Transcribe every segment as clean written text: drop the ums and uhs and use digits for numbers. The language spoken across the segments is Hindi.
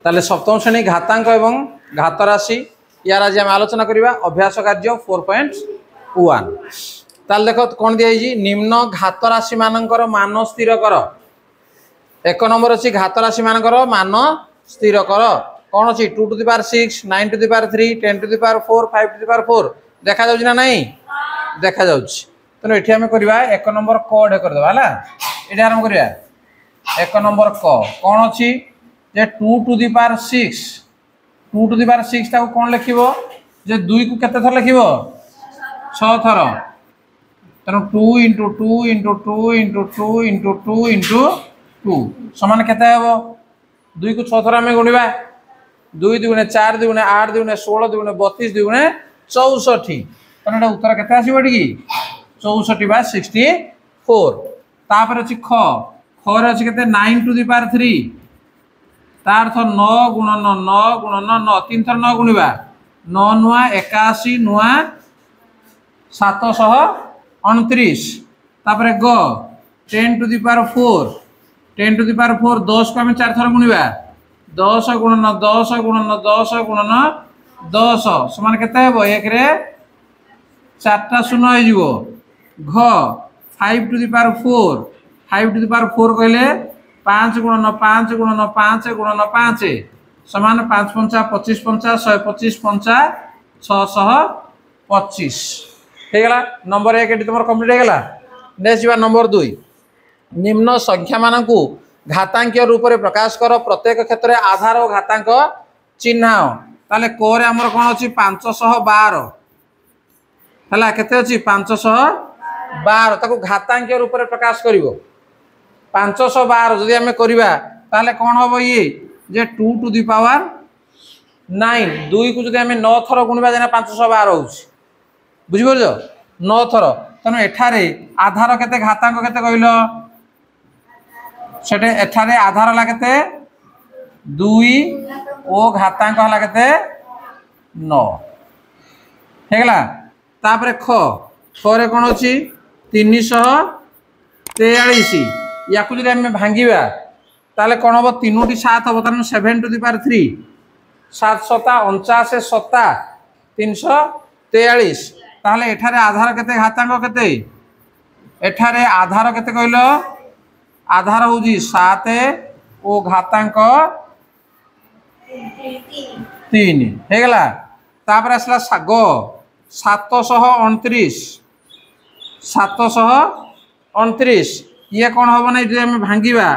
ताले सप्तम श्रेणी घातांक एवं घात राशि यार आज आम आलोचना करवा अभ्यास कार्य 4.1 ताल देख कौन दिखाई निम्न घात राशि मानकर मान स्थिर कर। एक नंबर अच्छी घात राशि मानकर मान स्थिर कर कौन अच्छी 2 to the power 6 9 to the power 3 10 to the power 4 5 to the power 4 देखा जाउछि ना नहीं देखा जाउछि। तेणु एठी आमे करबा एक नंबर क ढे कर देबा हला एठी आरंभ करबा एक नंबर क कौन अच्छी जे 2 to the power 6 2 to the power 6 ताको कौन लिखिबो जे 2 को केते थर लिखिबो 6 थर। तेणु 2 into 2 into 2 into 2 into 2 into 2 समान केते हेबो 2 को 6 थर आमे गुणिबा 2 दुगुणे 4 दुगुणे 8 दुगुणे 16 दुगुणे 32 दुगुणे 64। तेणु एटा उत्तर केते आसीबो एठी 64 बा 64। तापर अछि ख ख रे अछि केते 9 to the power 3 तार अर्थ 9 गुणन 9 गुणन 9 तीन थर 9 गुणिबा 9 नुआ 81 नुआ 729। तापर ग 10 to the power 4 10 to the power 4 10 को आम 4 थर गुणिबा 10 गुणन 10 गुणन 10 गुणन 10 समान केते हेबो एक रे 4टा शून्य हो जिवो। घ 5 to the power 4 5 to the power 4 कहले 5 गुणन 5 गुणन 5 गुणन 5 समान 5 पंचा 25 पंचा 125 पंचा 625 हे गला नंबर 1 एटी तुमर कंप्लीट हे गला। नेक्स्ट जीवा नंबर 2 निम्न संख्या मानकु घातांकीय रूप में प्रकाश कर प्रत्येक क्षेत्र में आधार और घातांक चिन्हाओ। ताले कोरे हमर कोन अछि 512 हला केते अछि 512 ताको घातांकीय रूप में प्रकाश करिवो 512 जदि हमें करबा ताले कोन होबो ये जे 2 to the power 9 2 को जदि हमें 9 थर गुणबा जेना 512 होछि बुझि परजो 9 थर। तनो एठारे आधार केते घातांक केते कहिलो सेटे एठारे आधार हला केते 2 ओ घातांक हला केते 9 हेगला। तापरे ख रे कोन अछि 343 याकु जदि हमें भांगीबा ताले कोन होबो 3 टी 7 होबो तनो 7 to the power 3 7 7 49 7 343 ताले एठारे आधार केते घातांक केते एठारे आधार केते कहलो आधार होजी 7 ओ घातांक 3 हे गला। तापर असला साग 729 ये कौन हम ना जो आम भांगा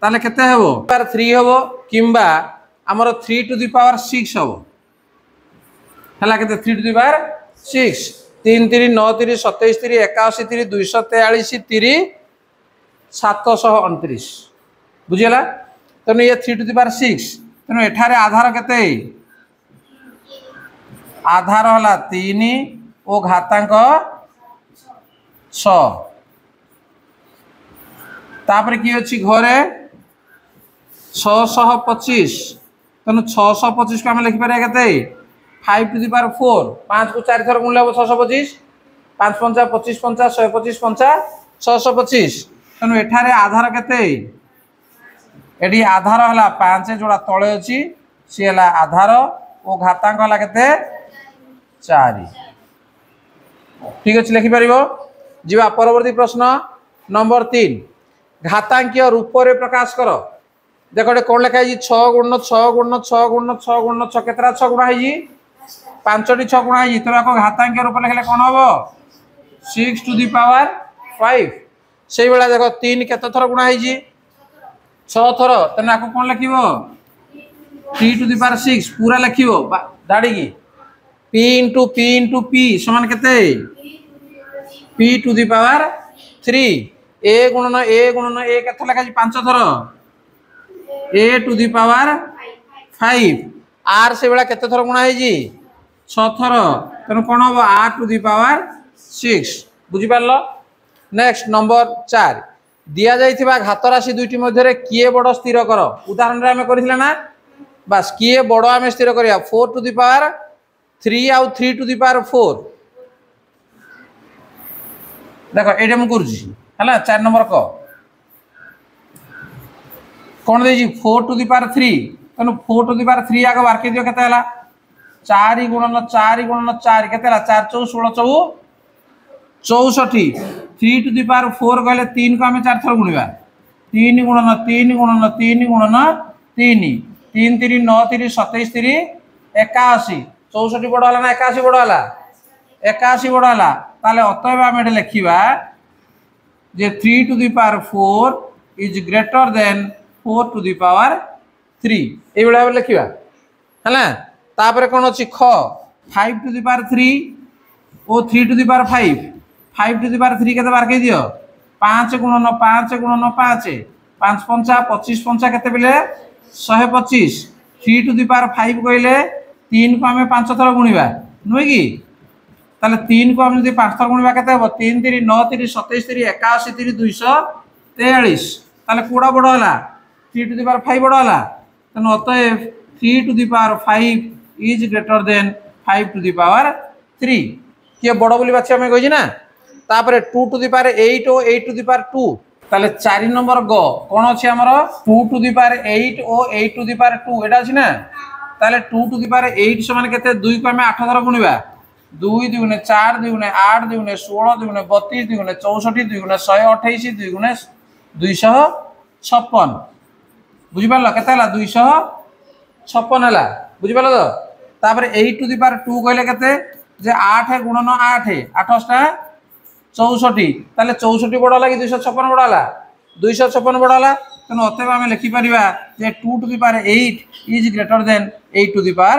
ताले केते हेबो 3 हेबो किंबा हमर 3 to the power 6 हेबो हला केते 3 to the power 6 3 3 9 3 27 3 81 3 243 3 729 बुझिला। तेणु ये 3 to the power 6 तेणु एठारे आधार केते आधार हला 3 ओ घातांक 6 तापर की अछि घरे 625 तेणु 625 को हम लिखि पारे केते 5 to the power 4 5 को 4 थर गुणले 625 5 पंचा 25 पंचा 125 पंचा 625 तेणु एठारे आधार केते एडी आधार हला 5 जोड़ा तळे अछि सी हला आधार ओ घातांक हला केते 4 ठीक अछि लिखि परिबो। जीवा परवर्ती प्रश्न नंबर 3 घातांकीय रूप रे प्रकाश कर। देखो कोन लिखा है 6 गुणन 6 गुणन 6 गुणन 6 गुणन 6 केतरा 6 गुणा है 5टी 6 गुणा है तो को घातांकीय रूप लिखले कोन होबो 6 to the power 5 सेही बेला देखो 3 केते थर गुणा है 6 थर तने आको कोन लिखिबो 3 to the power 6 पूरा लिखिबो दाडी की p into p समान केते p to the power 3 a गुणन a केते लिखा 5 थर a to the power 5 r से बेला केते थर गुणा है 6 थर तेनु कोन हो r to the power 6 बुझि पारलो। नेक्स्ट नंबर 4 दिया जाइथिबा घात राशि दुईटी मध्य किए बड़ स्थिर कर। उदाहरण रे हमें करिथिला ना बस किए बड़ हमें स्थिर करिया 4 to the power 3 आउ 3 to the power 4 देखो एटा हम करजी हला 4 नंबर को कौन दे 4 to the power 3 तेणु 4 टू द पावर 3 आगे बार के दियो केते हला 4 गुणन 4 गुणन 4 केते हला 4 4 16 64 3 टू द पावर 4 कहले 3 को आम 4 थर गुणिबा 3 गुणन 3 गुणन 3 गुणन 3 3 3 9 3 27 3 81 64 बड़ हला ना 81 बड़ हला 81 बड़ हला ताले अतएव आम एटे लिखिबा जे 3 to the power 4 is greater than 4 to the power 3 ए बेला लिखिबा हला तापर कोन अछि ख 5 टू द पावर 3 ओ 3 to the power 5 5 to the power 3 केते बार के दियो 5 गुणन 5 गुणन 5 5 पंचा 25 पंचा केते बेले 125 3 टू द पावर 5 कहले 3 को आम 5 थर गुणिबा नुहे कि ताले 3 को हम जदि 5 थर गुणिबा केते हो 3 3 9 3 27 3 81 3 243 ताले कोडा बड़ हला 3 टू द पावर 5 बड़ हला तनो अतएव 3 to the power 5 is greater than 5 to the power 3 किए बड़ बोली बाछि हमें कहि ना तापर 2 टू द पावर 8 और 8 टू द पावर 2 ताले 4 नंबर ग कोन अछि हमर 2 टू द पावर 8 और 8 टू द पावर 2 एटा अछि ना ताले 2 टू द पावर 8 समान केते 2 को हम 8 थर गुणिबा 2 2 गुणे 4 2 गुणे 8 2 गुणे 16 2 गुणे 32 2 गुणे 64 2 गुणे 128 2 गुणे 256 बुझि पारला केते हला 256 हला बुझि पारला तो तापर 8 टू द पावर 2 कहले केते जे 8 गुणन 8 8 टा 64 ताले 64 बड़ हला कि 256 बड़ हला 256 बड़ हला तेणु अतएव आम लिखि परिबा जे 2 to the power 8 is greater than 8 to the power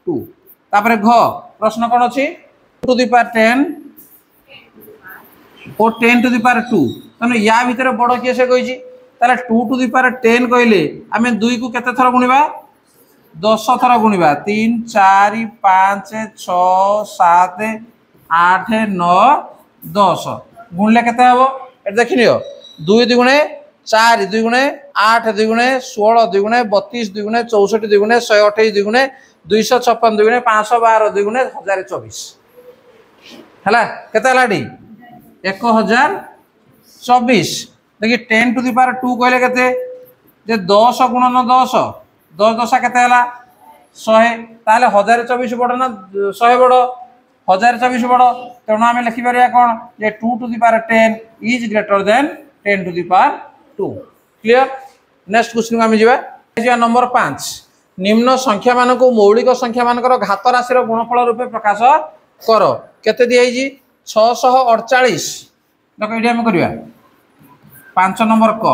2 तापर घ प्रश्न कोन अछि 2 टू द पावर 10 और 10 टू द पावर 2 तेणु या भितर बड़ किए से कहिछि ताले 2 टू द पावर 10 कहले आम 2 को केते थर गुणिबा 10 थर गुणिबा 3 4 5 6 7 8 9 10 गुणले केते हबो ए देखिनियो 2 2 गुणे 4 2 गुणे 8 2 गुणे 16 2 गुणे 32 2 गुणे 64 2 गुणे 128 2 गुणे 256 2 गुणे 512 2 गुणे 1024 हला केते हला डी 1024 देखि 10 टू द पावर 2 कहले केते जे 10 गुणन 10 10 10 केते हला 100 ताले 1024 बड़ ना 100 बड़ 1024 बड़ तेणु आम लिखि परिया कोन जे 2 to the power 10 is greater than 10 to the power 2 clear next question आम जीवा नंबर 5 निम्न संख्या मान को मौलिक संख्या मानकर घात राशि गुणफल रूपे प्रकाश कर केते दिया 648 देखो ये आम करवा 5 नंबर क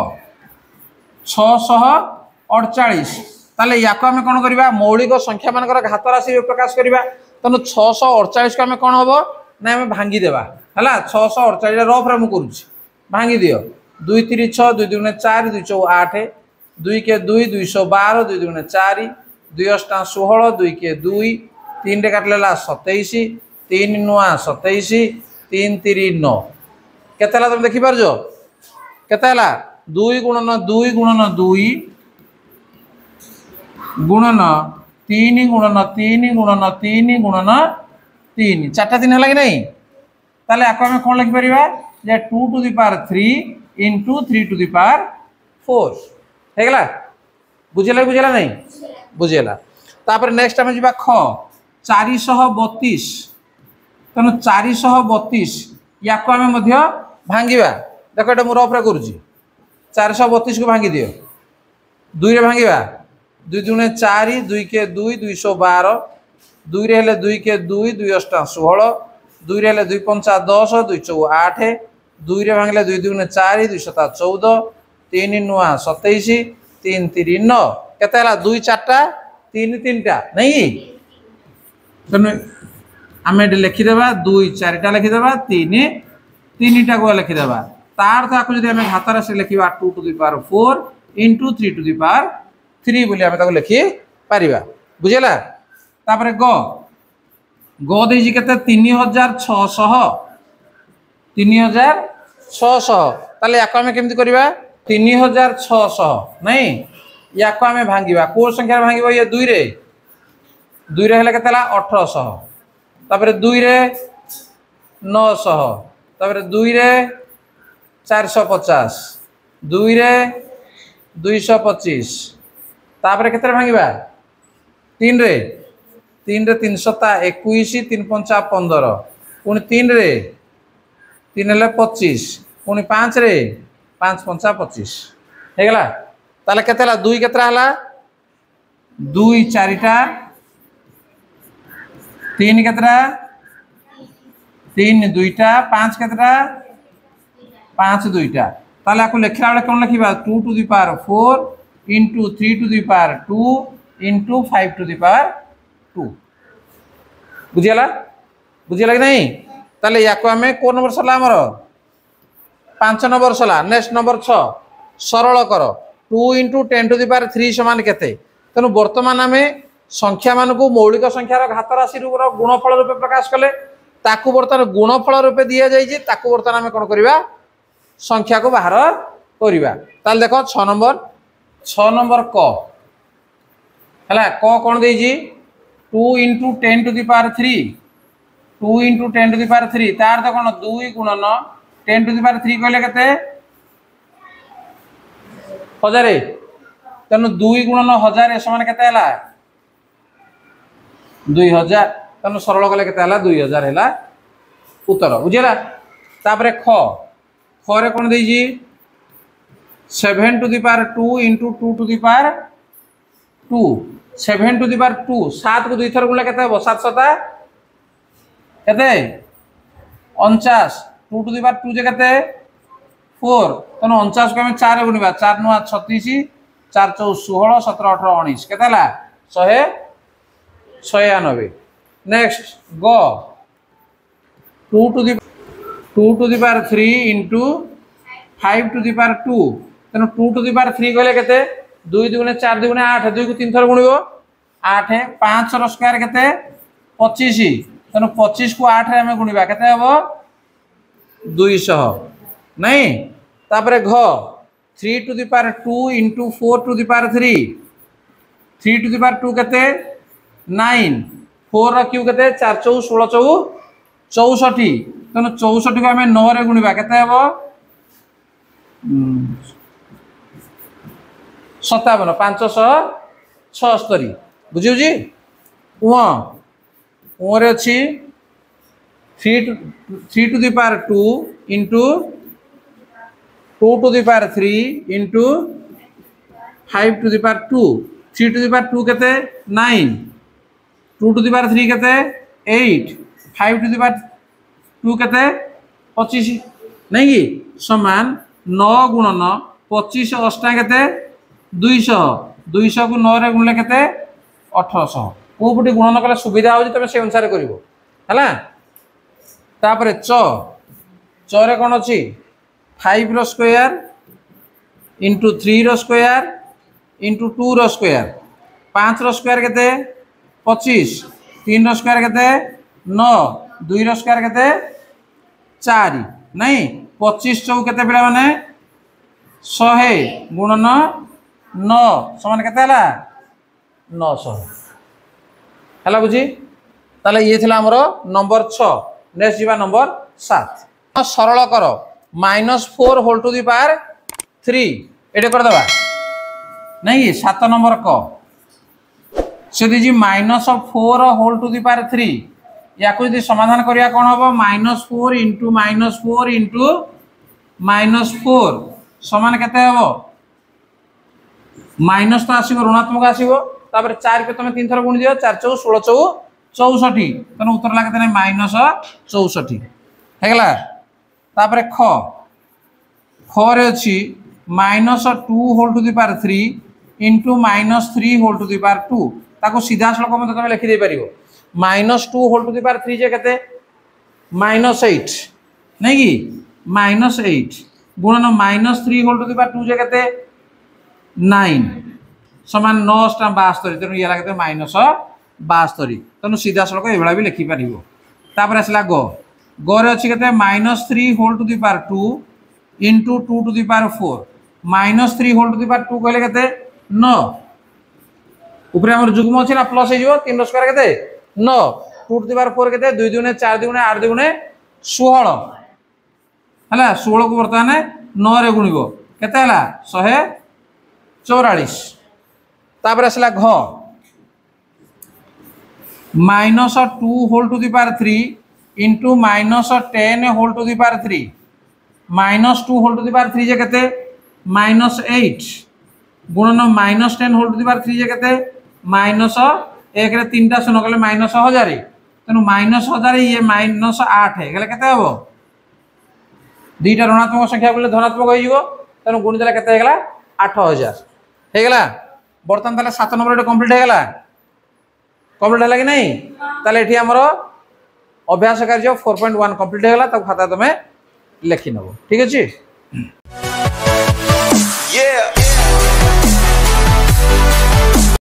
648 ताले याको आम कौन करवा मौलिक संख्या मानकर घात राशि प्रकाश करवा तेणु 648 को आम कौन हम ना आम भांगी देवा है 648 रफ रे मुझे भांगी दियो 2 3 6 2 2 4 2 4 8 2 के 2 212 2 2 4 2 8 16 2 के 2 3 रे काटलेला 27 3 नुआ 27 3 3 9 केते तुम देखि पारजो केते 2 गुणन 2 गुणन 2 गुणन 3 गुणन 3 गुणन 3 गुणन 3 चारटा दिन है कि नहीं ताले आको हम कौन लिखि परिबा जे 2 to the power 3 into 3 to the power 4 हेगला बुझेला नहीं बुझेला तापर नेक्स्ट हम जीवा ख 432 तेणु 432 याको आम भांगिबा देखो ये मुझे रफरे करुँची 432 को भांगी दियो 2 रे भांगिबा 2 दुणे 4 2 के 2 212 2 रे हेले 2 के 2 2 8 16 2 रे हेले 2 5 10 2 4 8 2 रे भांगले 2 दुणे 4 2 7 14 3 नुआ 27 3 3 9 केते 2 4 3 3 टा नहीं तेणु आम ये लिखिदेवा 2 4 लिखिदेवा 3 3 टा को लिखिदेवा तार अर्थ आपको जब घात राशि लिखा 2 to the power 4 into 3 to the power 3 बोली आम लिखि पारिबा बुझेला तापर ग ग देजी केते 3600 3600 ताले याको आम केमती करबा 3600 नहीं याको आम भांगिबा को संख्या भांगिबा ये 2 रे 2 रे हेले केते 1800 तापर 2 रे 900 तापर 2 रे 450 2 रे 225 तापर केते भांगिबा 3 रे 3 रे 3 सता 21 3 पंचा 15 पुणी 3 रे 3 हेले 25 पुणी 5 रे 5 पंचा 25 हे गला ताले केते हला 2 केतरा हला 2 4टा 3 केतरा 3 2टा 5 केतरा 5 2टा ताले आको लेखिला बेले कोन लिखिबा 2 to the power 4 into 3 to the power 2 into 5 to the power 2 बुझियाला बुझियाला कि नहीं ताले याको हमें को नंबर सरला हमर 5 नंबर सरला नेक्स्ट नंबर 6 सरल कर 2 into 10 to the power 3 समान केते तनु वर्तमान हमें संख्या मान को मौलिक संख्यार घात राशि रूप गुणफल रूपे प्रकाश कले ताकू वर्तमान गुणफल रूपे दिया जाई जे ताकू वर्तमान हमें कोन करबा संख्या को बाहर करबा ताले देखो 6 नंबर क हला क कोन देई जी 2 into 10 to the power 3 2 into 10 to the power 3 तार तो कोन 2 गुणन 10 to the power 3 कहले केते हजारे तनु 2 गुणन 1000 समान केते हला 2000 तनु सरल कले केते हला 2000 हला उत्तर बुझिला तापरे ख रे कोन देई जी 7 to the power 2 into 2 to the power 2 7 to the power 2 7 को 2 थर गुणले केते हो 7 सता केते 49 2 to the power 2 जे केते 4 तनो 49 को हम 4 गुणिबा 4 नुआ 36 4 4 16 17 18 19 केते हला 196 next go 2 to the power 3 into 5 to the power 2 तेनो 2 to the power 3 कहले केते 2 दुगुणे 4 दुगुणे 8 2 को 3 थर गुणिबो 8 5 रो स्क्वायर केते 25 तेनो 25 को 8 रे हम गुणिबा केते हबो 200 नहीं तापरे घ 3 to the power 2 into 4 to the power 3 3 to the power 2 केते 9 4 रो क्यू केते 4 4 16 64 तेनो 64 को हम 9 रे गुणिबा केते हबो 57 576 बुझियो जी रे अच्छी 3 to the power 2 into 2 to the power 3 into 5 to the power 2 3 to the power 2 केते 9 2 to the power 3 केते 8 5 to the power 2 केते 25 नहीं कि समान 9 गुणन 25 अष्टा केते 200 200 को 9 रे गुणले केते 1800 को पटी गुणन कले सुविधा हो तमे से अनुसार करिवो हला तापरे च रे कोन अछि 5 रो स्क्वायर into 3 रो स्क्वायर into 2 रो स्क्वायर 5 रो स्क्वायर केते 25 3 रो स्क्वायर केते 9 2 रो स्क्वायर केते 4 नहीं 25 चौ केते पिला माने 100 गुणन 9 समान केते हला 900 हला बुझी ताले ये थिला हमरो नंबर 6 नेक्स्ट जीवा नंबर 7 सरल करो -4 होल टू द पावर 3 एटे कर दबा नहीं 7 नंबर क से दीजी -4 होल टू द पावर 3 या को यदि समाधान करिया कोन हबो -4 into -4 into -4 समान केते हबो माइनस तो आसीबो ऋणात्मक आसीबो तापर 4 पे तुम 3 थर गुण दियो 4 4 16 64 तने उत्तर ला केते नै -64 हेगला तापर ख रे अछि -2 whole to the power 3 into -3 whole to the power 2 ताको सीधा सळक मते तुम लिखि दे परिबो -2 होल टू द पावर 3 जे केते -8 नै कि -8 गुणन -3 होल टू द पावर 2 जे केते 9 समान 9 टा 72 तेनु ये लागते -72 तेनु सीधा सळक एबळा भी लिखि परिबो तापर असला ग रे अछि केते -3 whole to the power 2 into 2 to the power 4 -3 whole to the power 2 कहले केते 9 ऊपर हमर जुग्म अछि ना प्लस हे जिवो 3 स्क्वायर केते 9 2 to the power 4 केते 2 दुने 4 दुने 8 दुने 16 हला 16 को वर्तमान 9 रे गुणिबो केते हला 144 तापर आसला घ -2 whole to the power 3 into -10 whole to the power 3 -2 whole to the power 3 जे केते -8 गुणन -10 होल टू द पावर 3 जे केते -1 रे 3टा शून्य गले -1000 तेनु -1000 ये -8 गले केते हबो दुईटा ऋणात्मक संख्या बोले धनात्मक हो जिवो तेनु गुणित केते हेगला 8000 हेगला बर्तमान ताले 7 नंबर कंप्लीट हेगला कंप्लीट है कि नहीं ताले एठी हमरो अभ्यास कार्य 4.1 कंप्लीट हेगला तब खाता तमे लिखि नबो ठीक अछि।